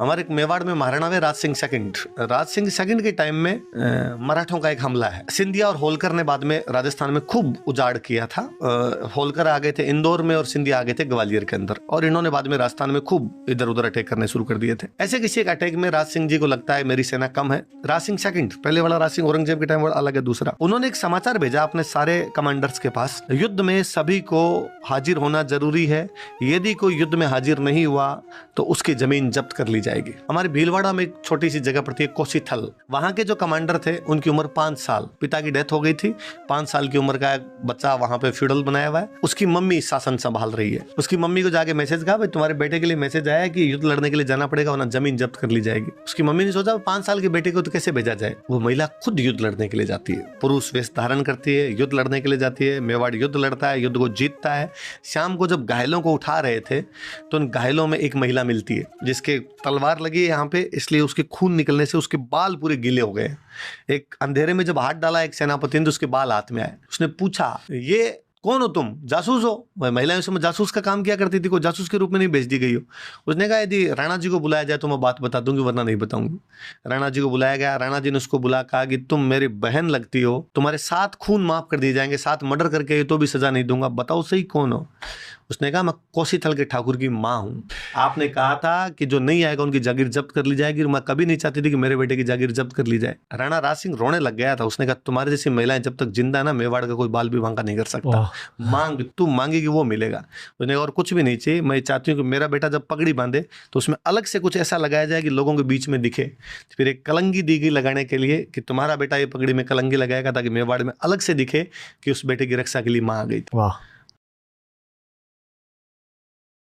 हमारे एक मेवाड़ में महाराणा में राज सिंह सेकंड के टाइम में मराठों का एक हमला है। सिंधिया और होलकर ने बाद में राजस्थान में खूब उजाड़ किया था। होलकर आ गए थे इंदौर में और सिंधिया आ गए थे ग्वालियर के अंदर, और इन्होंने बाद में राजस्थान में खूब इधर उधर अटैक करने शुरू कर दिए थे। ऐसे किसी एक अटैक में राज सिंह जी को लगता है मेरी सेना कम है। राज सिंह सेकंड, पहले वाला राज सिंह औरंगजेब के टाइम वाला अलग है दूसरा। उन्होंने एक समाचार भेजा अपने सारे कमांडर्स के पास, युद्ध में सभी को हाजिर होना जरूरी है, यदि कोई युद्ध में हाजिर नहीं हुआ तो उसकी जमीन जब्त कर ली जाएगी। हमारे भीलवाड़ा में एक छोटी सी जगह पड़ती है कोसीथल, वहां के जो कमांडर थे उनकी उम्र 5 साल, पिता की डेथ हो गई थी। 5 साल की उम्र का एक बच्चा वहां पे फ्यूडल बनाया हुआ है, उसकी मम्मी शासन संभाल रही है। उसकी मम्मी को जाके मैसेज कहा, भाई तुम्हारे बेटे के लिए मैसेज आया है कि युद्ध लड़ने के लिए जाना पड़ेगा वरना जमीन जब्त कर ली जाएगी। उसकी मम्मी ने सोचा 5 साल के बेटे को तो कैसे भेजा जाए। वो महिला खुद युद्ध लड़ने के लिए जाती है, पुरुष वेश धारण करती है, युद्ध लड़ने के लिए जाती है। मेवाड़ युद्ध लड़ता है, युद्ध को जीतता है। शाम को जब घायलों को उठा रहे थे तो उन घायलों में एक महिला मिलती है जिसके तलवार लगी है यहाँ पे, इसलिए उसके खून निकलने से उसके बाल पूरे गीले हो गए। एक अंधेरे में जब हाथ डाला एक सेनापति ने तो उसके बाल हाथ में आए। उसने पूछा, ये कौन हो तुम? जासूस हो? वह महिला उस समय जासूस का काम किया करती थी, को जासूस के रूप में नहीं भेज दी गई हो। उसने कहा यदि राणा जी को बुलाया जाए तो मैं बात बता दूंगी वरना नहीं बताऊंगी। राणा जी को बुलाया गया। राणा जी ने उसको बुला कहा कि तुम मेरी बहन लगती हो, तुम्हारे 7 खून माफ कर दिए जाएंगे, 7 मर्डर करके तो भी सजा नहीं दूंगा, बताओ सही कौन हो? उसने कहा मैं कोसीथल के ठाकुर की माँ हूँ। आपने कहा था कि जो नहीं आएगा उनकी जागीर जब्त कर ली जाएगी, मैं कभी नहीं चाहती थी कि मेरे बेटे की जागीर जब्त कर ली जाए। राणा राज सिंह रोने लग गया था। उसने कहा तुम्हारे जैसी महिलाएं जब तक जिंदा है ना, मेवाड़ का कोई बाल भी वांका नहीं कर सकता। मांग तू मांगेगी वो मिलेगा। उसने और कुछ भी नहीं चाहिए, मैं चाहती हूँ कि मेरा बेटा जब पगड़ी बांधे तो उसमें अलग से कुछ ऐसा लगाया जाए कि लोगों के बीच में दिखे। फिर एक कलंगी दी गई लगाने के लिए कि तुम्हारा बेटा ये पगड़ी में कलंगी लगाएगा ताकि मेवाड़ में अलग से दिखे कि उस बेटे की रक्षा के लिए माँ आ गई थी। वाह।